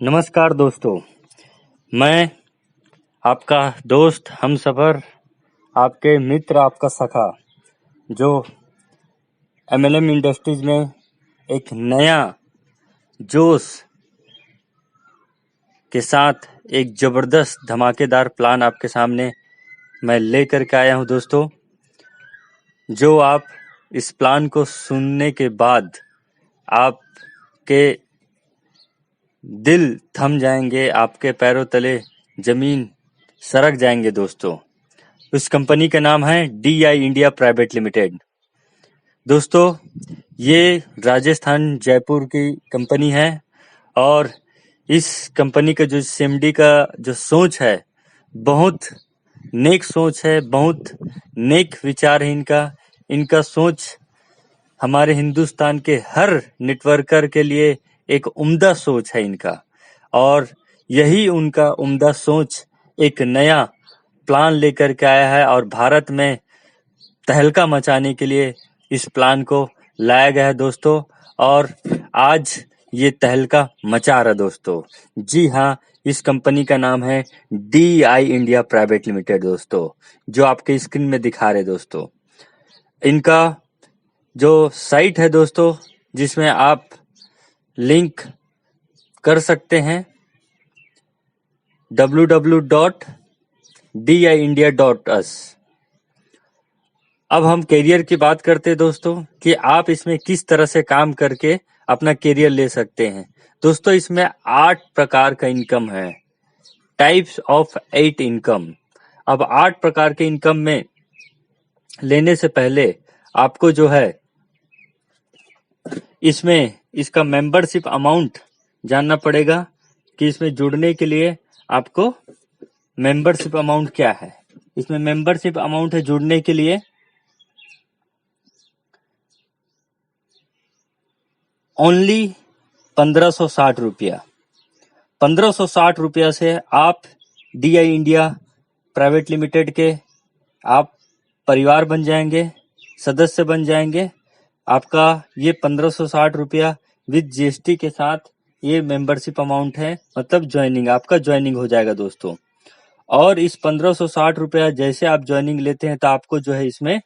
नमस्कार दोस्तों, मैं आपका दोस्त हमसफ़र, आपके मित्र, आपका सखा, जो एमएलएम इंडस्ट्रीज में एक नया जोश के साथ एक ज़बरदस्त धमाकेदार प्लान आपके सामने मैं लेकर के आया हूं दोस्तों। जो आप इस प्लान को सुनने के बाद आपके दिल थम जाएंगे, आपके पैरों तले जमीन सरक जाएंगे दोस्तों। उस कंपनी का नाम है DI इंडिया प्राइवेट लिमिटेड। दोस्तों, ये राजस्थान जयपुर की कंपनी है और इस कंपनी का जो CMD का जो सोच है, बहुत नेक सोच है, बहुत नेक विचार है इनका सोच हमारे हिंदुस्तान के हर नेटवर्कर के लिए एक उम्दा सोच है इनका। और यही उनका उम्दा सोच एक नया प्लान लेकर के आया है और भारत में तहलका मचाने के लिए इस प्लान को लाया गया है दोस्तों। और आज ये तहलका मचा रहा दोस्तों। जी हाँ, इस कंपनी का नाम है DI इंडिया प्राइवेट लिमिटेड दोस्तों, जो आपके स्क्रीन में दिखा रहे दोस्तों। इनका जो साइट है दोस्तों, जिसमें आप लिंक कर सकते हैं www.diindia.us। अब हम करियर की बात करते हैं दोस्तों, कि आप इसमें किस तरह से काम करके अपना करियर ले सकते हैं। दोस्तों, इसमें 8 प्रकार का इनकम है, टाइप्स ऑफ 8 इनकम। अब 8 प्रकार के इनकम में लेने से पहले आपको जो है इसमें इसका मेंबरशिप अमाउंट जानना पड़ेगा, कि इसमें जुड़ने के लिए आपको मेंबरशिप अमाउंट क्या है। इसमें मेंबरशिप अमाउंट है जुड़ने के लिए ओनली 1560 रुपया। 1560 रुपया से आप DI इंडिया प्राइवेट लिमिटेड के आप परिवार बन जाएंगे, सदस्य बन जाएंगे। आपका ये 1560 रुपया विद GST के साथ ये मेंबरशिप अमाउंट है, मतलब ज्वाइनिंग, आपका ज्वाइनिंग हो जाएगा दोस्तों। और इस 1560 रुपया जैसे आप ज्वाइनिंग लेते हैं तो आपको जो है इसमें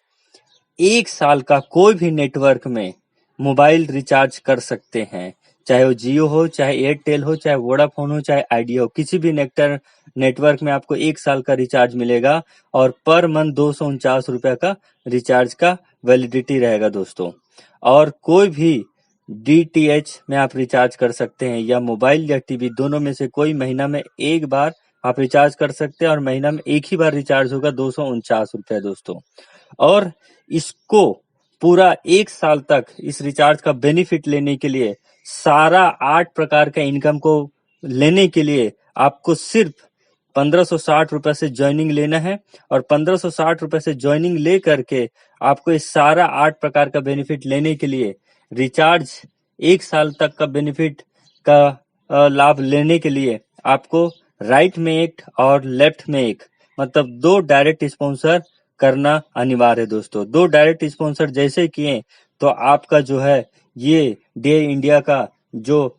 1 साल का कोई भी नेटवर्क में मोबाइल रिचार्ज कर सकते हैं, चाहे वो जियो हो, चाहे एयरटेल हो, चाहे वोडाफोन हो, चाहे आइडिया हो। किसी भी नेटवर्क में आपको 1 साल का रिचार्ज मिलेगा और पर मंथ 249 रुपया का रिचार्ज का वैलिडिटी रहेगा दोस्तों। और कोई भी DTH में आप रिचार्ज कर सकते हैं, या मोबाइल या टीवी, दोनों में से कोई महीना में एक बार आप रिचार्ज कर सकते हैं, और महीना में एक ही बार रिचार्ज होगा 249 रुपया दोस्तों। और इसको पूरा 1 साल तक इस रिचार्ज का बेनिफिट लेने के लिए, सारा 8 प्रकार का इनकम को लेने के लिए आपको सिर्फ 1560 रुपए से ज्वाइनिंग लेना है। और 1560 रुपए से ज्वाइनिंग ले करके आपको इस सारा 8 प्रकार का बेनिफिट लेने के लिए रिचार्ज 1 साल तक का बेनिफिट का लाभ लेने के लिए आपको राइट में एक और लेफ्ट में एक, मतलब 2 डायरेक्ट स्पॉन्सर करना अनिवार्य है दोस्तों। 2 डायरेक्ट स्पॉन्सर जैसे किए तो आपका जो है ये DI इंडिया का जो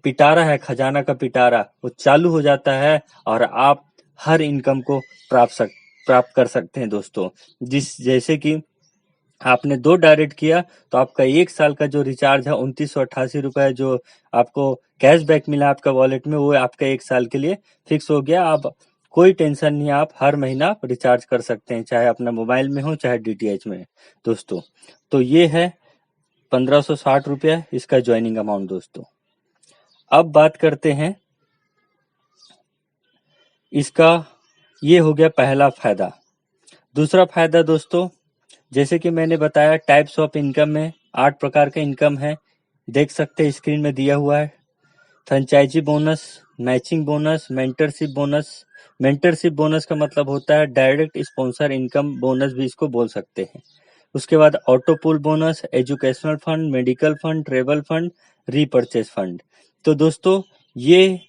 पिटारा है, खजाना का पिटारा, वो चालू हो जाता है और आप हर इनकम को प्राप्त कर सकते हैं दोस्तों। जैसे कि आपने 2 डायरेक्ट किया तो आपका 1 साल का जो रिचार्ज है 2988 रुपए जो आपको कैशबैक मिला आपका वॉलेट में, वो आपका 1 साल के लिए फिक्स हो गया। आप कोई टेंशन नहीं, आप हर महीना रिचार्ज कर सकते हैं, चाहे अपना मोबाइल में हो चाहे DTH में दोस्तों। तो ये है 1560 रुपया इसका ज्वाइनिंग अमाउंट दोस्तों। अब बात करते हैं इसका, ये हो गया पहला फायदा। दूसरा फायदा दोस्तों, जैसे कि मैंने बताया टाइप्स ऑफ इनकम में 8 प्रकार का इनकम है, देख सकते हैं स्क्रीन में दिया हुआ है। Franchisee bonus, matching bonus, mentorship bonus. Mentorship bonus का मतलब होता है डायरेक्ट स्पॉन्सर इनकम बोनस भी इसको बोल सकते हैं। उसके बाद auto pool bonus, educational fund, medical fund, travel fund, repurchase fund. तो दोस्तों, ये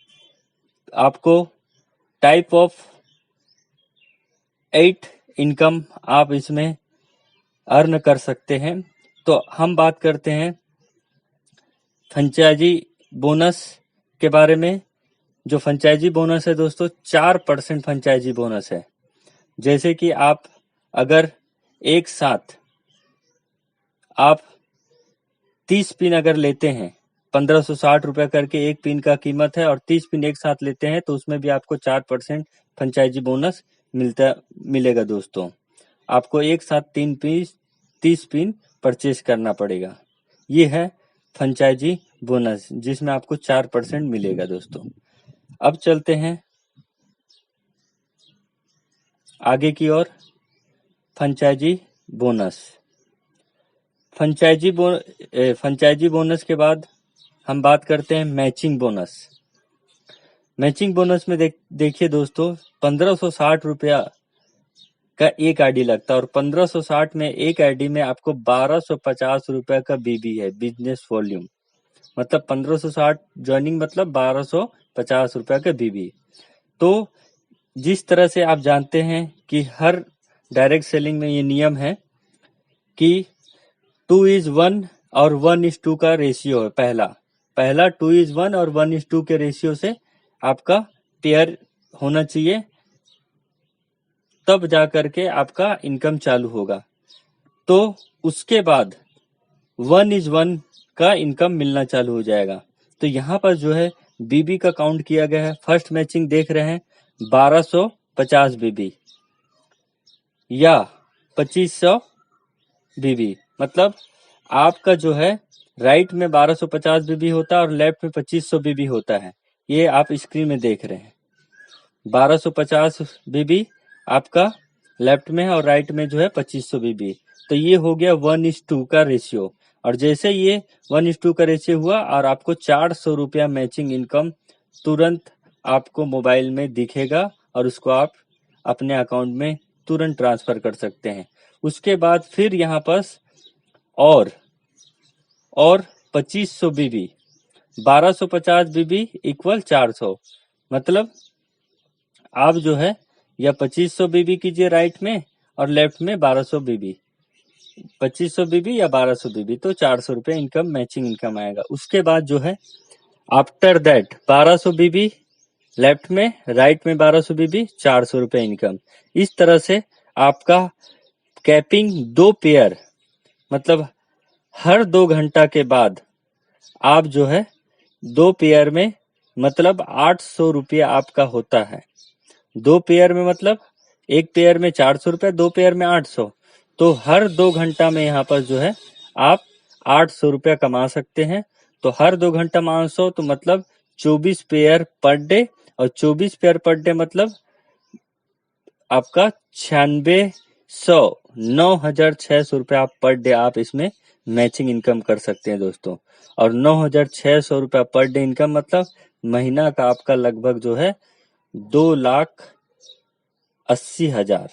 आपको टाइप ऑफ 8 इनकम आप इसमें अर्न कर सकते हैं। तो हम बात करते हैं फ्रेंचाइजी बोनस के बारे में, जो फ्रेंचाइजी बोनस है दोस्तों 4% फ्रेंचाइजी बोनस है। जैसे कि आप अगर एक साथ आप 30 पिन अगर लेते हैं, 1560 रुपया करके एक पिन का कीमत है और 30 पिन एक साथ लेते हैं तो उसमें भी आपको 4% फ्रेंचाइजी बोनस मिलेगा दोस्तों। आपको एक साथ 30 पिन परचेज करना पड़ेगा। ये है फ्रेंचाइजी बोनस जिसमें आपको 4% मिलेगा दोस्तों। अब चलते हैं आगे की ओर। फ्रेंचाइजी बोनस फ्रेंचाइजी बोनस के बाद हम बात करते हैं मैचिंग बोनस। मैचिंग बोनस में देखिए दोस्तों 1560 रुपया का एक आईडी लगता है और 1560 में एक आईडी में आपको 1250 रुपया का बीबी है, बिजनेस वॉल्यूम। मतलब 1560 ज्वाइनिंग मतलब 1250 रुपया का बीबी। तो जिस तरह से आप जानते हैं कि हर डायरेक्ट सेलिंग में ये नियम है कि 2:1 और 1:2 का रेशियो है। पहला 2:1 और 1:2 के रेशियो से आपका पेयर होना चाहिए, तब जा करके आपका इनकम चालू होगा। तो उसके बाद 1:1 का इनकम मिलना चालू हो जाएगा। तो यहाँ पर जो है बीबी का काउंट किया गया है। फर्स्ट मैचिंग देख रहे हैं 1250 बीबी या 2500 बीबी। मतलब आपका जो है राइट में 1250 बीबी होता है और लेफ्ट में 2500 बीबी होता है। ये आप स्क्रीन में देख रहे हैं। 1250 बीबी आपका लेफ्ट में है और राइट में जो है 2500 बीबी। तो ये हो गया 1:2 का रेशियो। और जैसे ये 1:2 का रेशियो हुआ और आपको 400 रुपया मैचिंग इनकम तुरंत आपको मोबाइल में दिखेगा और उसको आप अपने अकाउंट में तुरंत ट्रांसफर कर सकते हैं। उसके बाद फिर यहाँ पर और 2500 बीबी, 1250 बीबी इक्वल 400। मतलब आप जो है या 2500 बीबी कीजिए राइट में और लेफ्ट में 1200 बीबी, 2500 बीबी या 1200 बीबी, तो 400 रुपये इनकम मैचिंग इनकम आएगा। उसके बाद जो है आफ्टर दैट 1200 बीबी लेफ्ट में, राइट में 1200 बीबी, 400 रुपये इनकम। इस तरह से आपका कैपिंग 2 पेयर, मतलब हर 2 घंटा के बाद आप जो है 2 पेयर में मतलब 800 रुपया आपका होता है। 2 पेयर में मतलब एक पेयर में 400 रुपया, 2 पेयर में 800। तो हर 2 घंटा में यहाँ पर जो है आप 800 रुपया कमा सकते हैं। तो हर 2 घंटा में 800 तो मतलब 24 पेयर पर डे, और 24 पेयर पर डे मतलब आपका 9,600 रुपया पर डे आप इसमें मैचिंग इनकम कर सकते हैं दोस्तों। और 9,600 रुपया पर डे इनकम मतलब महीना का आपका लगभग जो है 2,80,000,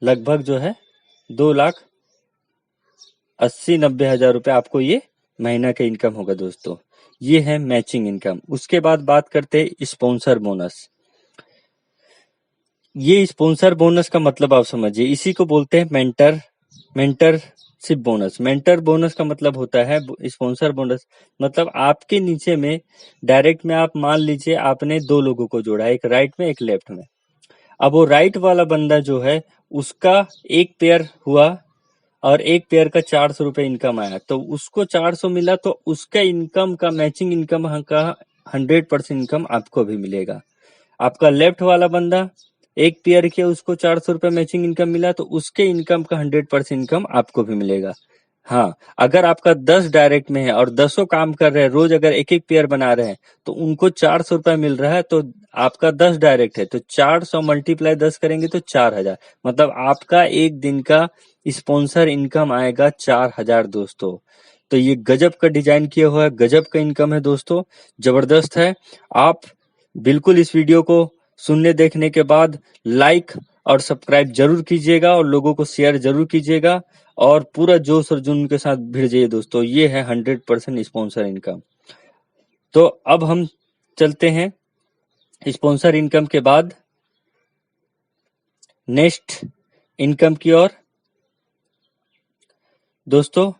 लगभग जो है 2,80,90,000 रुपया आपको ये महीना का इनकम होगा दोस्तों। ये है मैचिंग इनकम। उसके बाद बात करते हैं स्पॉन्सर बोनस। ये स्पॉन्सर बोनस का मतलब आप समझिए, इसी को बोलते हैं मेंटरशिप बोनस। मेंटर बोनस का मतलब होता है स्पॉन्सर बोनस, मतलब आपके नीचे में डायरेक्ट में आप मान लीजिए आपने 2 लोगों को जोड़ा, एक राइट में एक लेफ्ट में। अब वो राइट वाला बंदा जो है उसका एक पेयर हुआ और एक पेयर का 400 रुपये इनकम आया, तो उसको 400 मिला, तो उसका इनकम का मैचिंग इनकम का 100% इनकम आपको भी मिलेगा। आपका लेफ्ट वाला बंदा एक पेयर किया, उसको 400 रुपये मैचिंग इनकम मिला, तो उसके इनकम का 100% इनकम आपको भी मिलेगा। हाँ, अगर आपका 10 डायरेक्ट में है और 10 काम कर रहे हैं, रोज अगर एक एक पेयर बना रहे हैं, तो उनको 400 रुपया मिल रहा है। तो आपका 10 डायरेक्ट है तो 400 मल्टीप्लाई 10 करेंगे तो 4,000, मतलब आपका एक दिन का स्पॉन्सर इनकम आएगा 4,000 दोस्तों। तो ये गजब का डिजाइन किया हुआ है, गजब का इनकम है दोस्तों, जबरदस्त है। आप बिल्कुल इस वीडियो को सुनने देखने के बाद लाइक और सब्सक्राइब जरूर कीजिएगा और लोगों को शेयर जरूर कीजिएगा और पूरा जोश और जुनून के साथ भिड़ जाइए दोस्तों। ये है 100% स्पॉन्सर इनकम। तो अब हम चलते हैं स्पॉन्सर इनकम के बाद नेक्स्ट इनकम की ओर दोस्तों।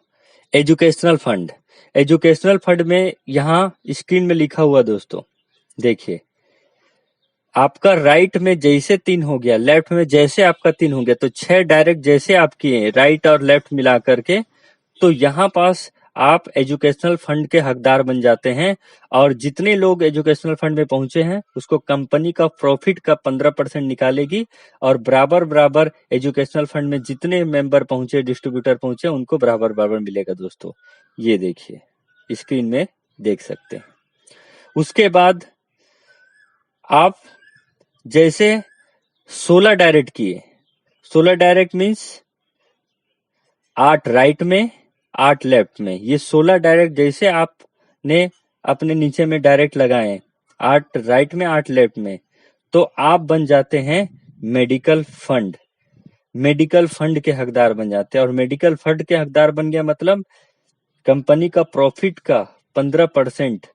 Educational fund. एजुकेशनल फंड में यहाँ स्क्रीन में लिखा हुआ दोस्तों, देखिए आपका राइट में जैसे 3 हो गया, लेफ्ट में जैसे आपका 3 हो गया, तो 6 डायरेक्ट जैसे आप किए राइट और लेफ्ट मिला करके, तो यहाँ पास आप एजुकेशनल फंड के हकदार बन जाते हैं। और जितने लोग एजुकेशनल फंड में पहुंचे हैं उसको कंपनी का प्रॉफिट का 15% निकालेगी, और बराबर बराबर एजुकेशनल फंड में जितने मेंबर पहुंचे, डिस्ट्रीब्यूटर पहुंचे, उनको बराबर बराबर मिलेगा दोस्तों। ये देखिए स्क्रीन में देख सकते हैं। उसके बाद आप जैसे 16 डायरेक्ट किए, 16 डायरेक्ट मीन्स 8 राइट में 8 लेफ्ट में, ये 16 डायरेक्ट जैसे आपने अपने नीचे में डायरेक्ट लगाए 8 राइट में 8 लेफ्ट में, तो आप बन जाते हैं मेडिकल फंड। मेडिकल फंड के हकदार बन जाते हैं। और मेडिकल फंड के हकदार बन गया मतलब कंपनी का प्रॉफिट का 15%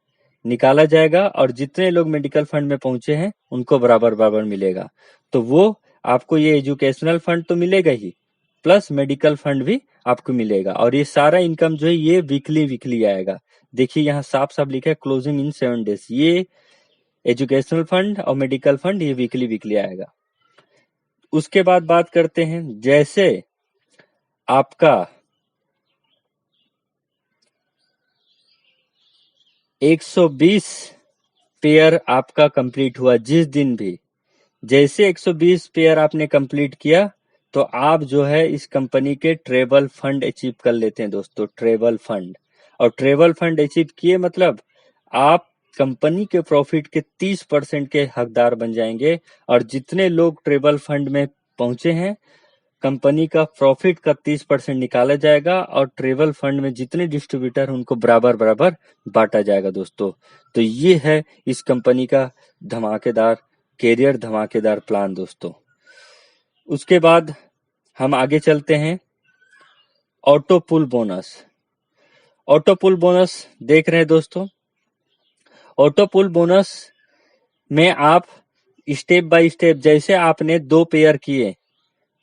निकाला जाएगा, और जितने लोग मेडिकल फंड में पहुंचे हैं उनको बराबर बराबर मिलेगा। तो वो आपको ये एजुकेशनल फंड तो मिलेगा ही, प्लस मेडिकल फंड भी आपको मिलेगा। और ये सारा इनकम जो है ये वीकली आएगा। देखिए यहाँ साफ साफ लिखा है क्लोजिंग इन 7 डेज। ये एजुकेशनल फंड और मेडिकल फंड ये वीकली आएगा। उसके बाद बात करते हैं, जैसे आपका 120 पेयर आपका कंप्लीट हुआ, जिस दिन भी जैसे 120 पेयर आपने कंप्लीट किया, तो आप जो है इस कंपनी के ट्रेवल फंड अचीव कर लेते हैं दोस्तों, ट्रेवल फंड। और ट्रेवल फंड अचीव किए मतलब आप कंपनी के प्रॉफिट के 30% के हकदार बन जाएंगे। और जितने लोग ट्रेवल फंड में पहुंचे हैं, कंपनी का प्रॉफिट का 30% निकाला जाएगा, और ट्रेवल फंड में जितने डिस्ट्रीब्यूटर उनको बराबर बराबर बांटा जाएगा दोस्तों। तो ये है इस कंपनी का धमाकेदार कैरियर, धमाकेदार प्लान दोस्तों। उसके बाद हम आगे चलते हैं, auto pool bonus. Auto pool bonus देख रहे हैं दोस्तों। ऑटो पुल बोनस में आप स्टेप बाय स्टेप, जैसे आपने 2 पेयर किए,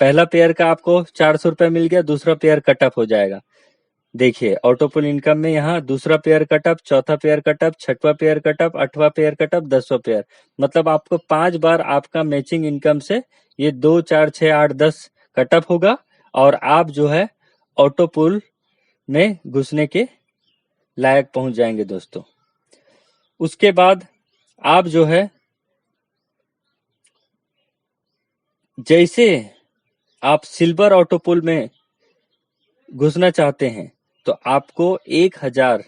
पहला पेयर का आपको 400 रुपए मिल गया, दूसरा पेयर कटअप हो जाएगा। देखिए ऑटो पुल इनकम में यहाँ दूसरा पेयर कटअप, चौथा पेयर कटअप, छठवां पेयर कटअप, 8वां पेयर कटअप, 10वां पेयर, मतलब आपको 5 बार आपका मैचिंग इनकम से ये 2, 4, 6, 8, 10 कटअप होगा, और आप जो है ऑटो पुल में घुसने के लायक पहुंच जाएंगे दोस्तों। उसके बाद आप जो है जैसे आप सिल्वर ऑटो पुल में घुसना चाहते हैं, तो आपको 1000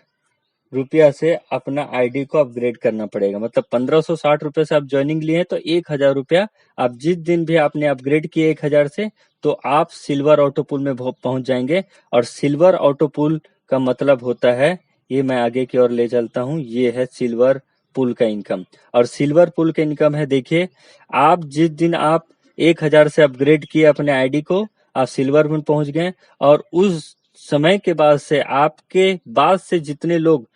रुपया से अपना आईडी को अपग्रेड करना पड़ेगा। मतलब 1560 रुपए से आप ज्वाइनिंग लिए हैं, तो 1000 रुपया आप जिस दिन भी आपने अपग्रेड किए 1000 से, तो आप सिल्वर ऑटो पुल में पहुंच जाएंगे। और सिल्वर ऑटो पुल का मतलब होता है, ये मैं आगे की ओर ले चलता हूं, ये है सिल्वर पुल का इनकम। और सिल्वर पुल का इनकम है, देखिए आप जिस दिन आप 1000 से अपग्रेड किए अपने आईडी को, आप सिल्वर में पहुंच गए, और उस समय के बाद से आपके बाद से जितने लोग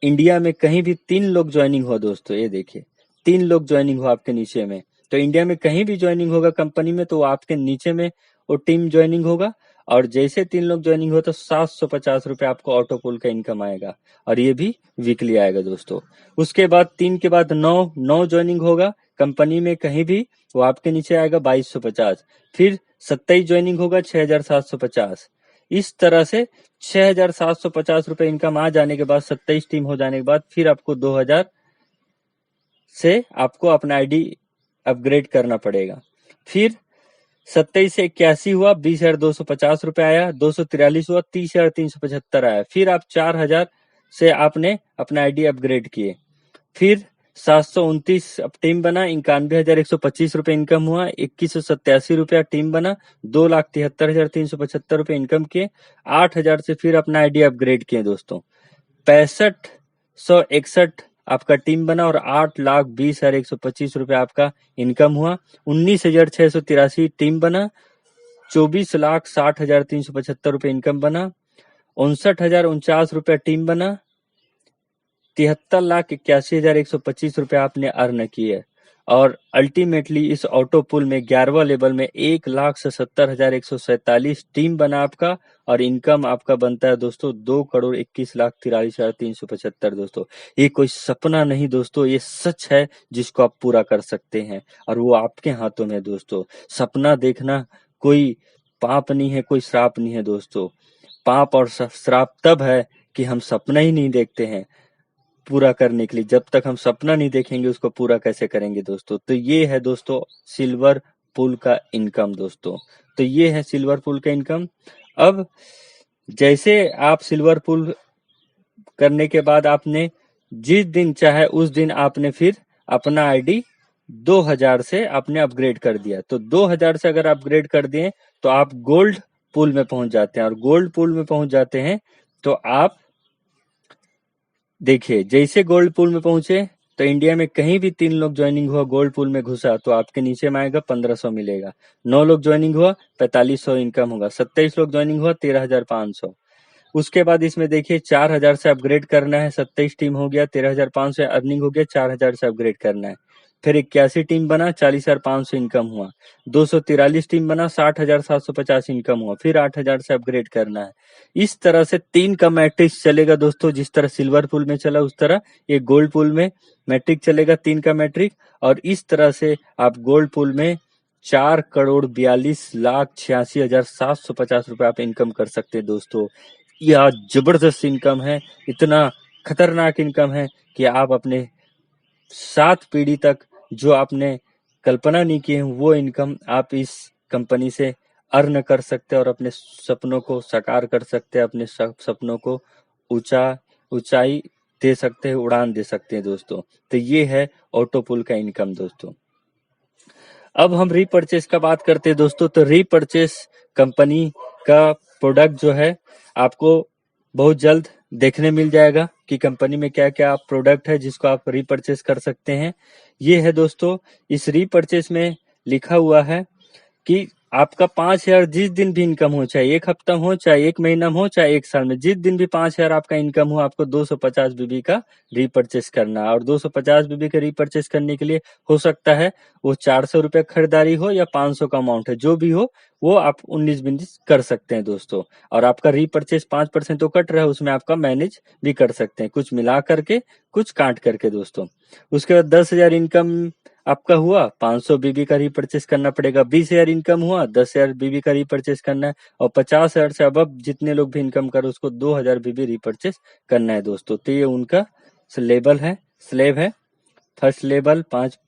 इंडिया में कहीं भी 3 लोग ज्वाइनिंग हुआ दोस्तों, ये देखिए 3 लोग ज्वाइनिंग हुआ आपके नीचे में, तो इंडिया में कहीं भी ज्वाइनिंग होगा कंपनी में, तो आपके नीचे में वो टीम ज्वाइनिंग होगा। और जैसे 3 लोग ज्वाइनिंग हो, तो 750 रुपए आपको ऑटो पुल का इनकम आएगा, और ये भी वीकली आएगा दोस्तों। उसके बाद 3 के बाद 9 ज्वाइनिंग होगा कंपनी में कहीं भी, वो आपके नीचे आएगा 2250। फिर 27 ज्वाइनिंग होगा 6750। इस तरह से 6750 रुपए इनकम आ जाने के बाद, 27 टीम हो जाने के बाद, फिर आपको 2000 से आपको अपना आईडी अपग्रेड करना पड़ेगा। फिर 27 से 81 हुआ, 20,250 रुपए आया, 243 हुआ, 30,375 आया। फिर आप 4000 से आपने अपना आईडी अपग्रेड किए। फिर 729 अब टीम बना, 91,125 रुपए इनकम हुआ, 2187 रुपया टीम बना, 2,73,375 रुपए इनकम किए। 8000 से फिर अपना आईडी अपग्रेड किए दोस्तों, 6561 आपका टीम बना, और 8,20,125 रुपए आपका इनकम हुआ। 19,683 टीम बना, 24,60,375 रुपए इनकम बना। 59,049 रुपया टीम बना, 73,81,125 रुपए आपने अर्न किए। और अल्टीमेटली इस ऑटो पुल में 11वां लेवल में 1,70,147 टीम बना आपका, और इनकम आपका बनता है दोस्तों 2,21,43,375 दोस्तों। ये कोई सपना नहीं दोस्तों, ये सच है जिसको आप पूरा कर सकते हैं, और वो आपके हाथों में है दोस्तों। सपना देखना कोई पाप नहीं है, कोई श्राप नहीं है दोस्तों। पाप और श्राप तब है कि हम सपना ही नहीं देखते हैं पूरा करने के लिए। जब तक हम सपना नहीं देखेंगे उसको पूरा कैसे करेंगे दोस्तों। तो ये है दोस्तों सिल्वर पुल का इनकम दोस्तों। तो ये है सिल्वर पुल का इनकम। अब जैसे आप सिल्वर पुल करने के बाद आपने जिस दिन चाहे उस दिन आपने फिर अपना आईडी 2000 से आपने अपग्रेड कर दिया, तो 2000 से अगर अपग्रेड कर दिए तो आप गोल्ड पुल में पहुंच जाते हैं, और गोल्ड पुल में पहुंच जाते हैं तो आप देखिए जैसे गोल्ड पुल में पहुंचे तो इंडिया में कहीं भी 3 लोग ज्वाइनिंग हुआ, गोल्ड पुल में घुसा तो आपके नीचे में आएगा 1500 मिलेगा। 9 लोग ज्वाइनिंग हुआ 4500 इनकम होगा। 27 लोग ज्वाइनिंग हुआ 13,500। उसके बाद इसमें देखिए 4000 से अपग्रेड करना है, 27 टीम हो गया 13,500 अर्निंग हो गया, 4000 से अपग्रेड करना है। फिर 81 टीम बना 40,500 इनकम हुआ। 243 टीम बना 60,750 इनकम हुआ। फिर 8000 से अपग्रेड करना है। इस तरह से 3 का मैट्रिक्स चलेगा दोस्तों। जिस तरह सिल्वर पुल में चला उस तरह ये गोल्ड पुल में मैट्रिक चलेगा, 3 का मैट्रिक। और इस तरह से आप गोल्ड पुल में 4,42,86,750 रुपए आप इनकम कर सकते हैं दोस्तों। यह जबरदस्त इनकम है, इतना खतरनाक इनकम है कि आप अपने 7 पीढ़ी तक जो आपने कल्पना नहीं की है वो इनकम आप इस कंपनी से अर्न कर सकते हैं, और अपने सपनों को साकार कर सकते हैं, अपने सपनों को ऊंचाई दे सकते हैं, उड़ान दे सकते हैं दोस्तों। तो ये है ऑटो पुल का इनकम दोस्तों। अब हम रीपरचेस का बात करते हैं दोस्तों। तो रीपरचेस कंपनी का प्रोडक्ट जो है आपको बहुत जल्द देखने मिल जाएगा कि कंपनी में क्या क्या प्रोडक्ट है जिसको आप रीपरचेस कर सकते हैं। ये है दोस्तों, इस रीपरचेस में लिखा हुआ है कि आपका 5,000 जिस दिन भी इनकम हो, चाहे 1 हफ्ता हो, चाहे 1 महीना हो, चाहे 1 साल में, जिस दिन भी 5,000 आपका इनकम हो, आपको 250 बीबी का रीपरचेस करना है। और 250 बीबी का रीपरचेस करने के लिए हो सकता है वो 400 रुपए खरीदारी हो या 500 का अमाउंट है, जो भी हो वो आप 19-20 कर सकते हैं दोस्तों। और आपका रीपरचेस 5% तो कट रहा है, उसमें आपका मैनेज भी कर सकते हैं, कुछ मिला करके कुछ काट करके दोस्तों। उसके बाद 10,000 इनकम आपका हुआ, 500 बीबी का रीपरचेस करना पड़ेगा। 20,000 इनकम हुआ, 10,000 बीबी का रीपरचेस करना है। और 50,000 से अब जितने लोग भी इनकम करो उसको 2,000 बीबी रीपरचेस करना है दोस्तों। तो ये उनका लेवल है, स्लेब है। फर्स्ट लेवल 5,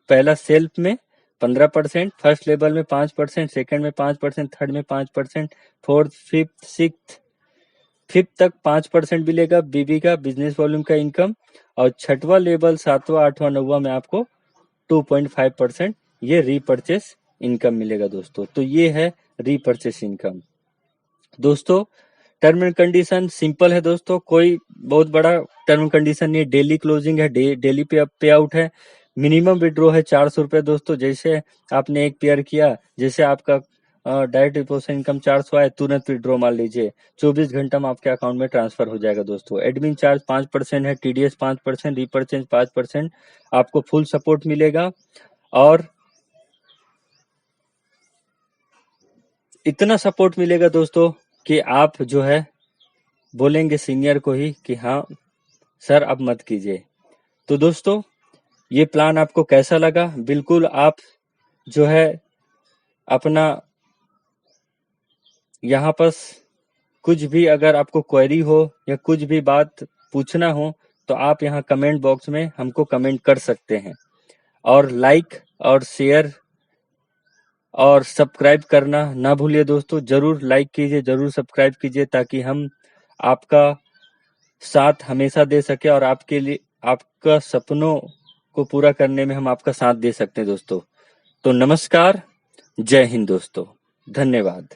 पहला सेल्फ में 15%, फर्स्ट लेवल में 5%, सेकंड में 5%, थर्ड में 5%, फोर्थ, फिफ्थ, सिक्स्थ, फिफ्थ तक 5% मिलेगा बीबी का बिजनेस वॉल्यूम का इनकम। और छठवां लेवल 7वां 8वां 9वां में आपको 2.5% ये रीपरचेस इनकम मिलेगा दोस्तों। तो ये है रीपरचेस इनकम दोस्तों। टर्म एंड कंडीशन सिंपल है दोस्तों, कोई बहुत बड़ा टर्म एंड कंडीशन नहीं है। डेली क्लोजिंग है, डेली पे आउट है। मिनिमम विड्रॉ है 400 रुपए दोस्तों। जैसे आपने एक पेयर किया, जैसे आपका डायरेक्ट डिपॉजिट इनकम 400 आए, तुरंत विड्रॉ मान लीजिए, 24 घंटा में आपके अकाउंट में ट्रांसफर हो जाएगा दोस्तों। एडमिन चार्ज 5% है, टीडीएस 5%, रीपरचेज 5%, आपको फुल सपोर्ट मिलेगा। और इतना सपोर्ट मिलेगा दोस्तों कि आप जो है बोलेंगे सीनियर को ही कि हाँ सर अब मत कीजिए। तो दोस्तों ये प्लान आपको कैसा लगा, बिल्कुल आप जो है अपना यहाँ पर कुछ भी अगर आपको क्वेरी हो या कुछ भी बात पूछना हो तो आप यहाँ कमेंट बॉक्स में हमको कमेंट कर सकते हैं। और लाइक और शेयर और सब्सक्राइब करना ना भूलिए दोस्तों। जरूर लाइक कीजिए, जरूर सब्सक्राइब कीजिए, ताकि हम आपका साथ हमेशा दे सके और आपके लिए आपका सपनों को पूरा करने में हम आपका साथ दे सकते हैं दोस्तों। तो नमस्कार, जय हिंद दोस्तों, धन्यवाद।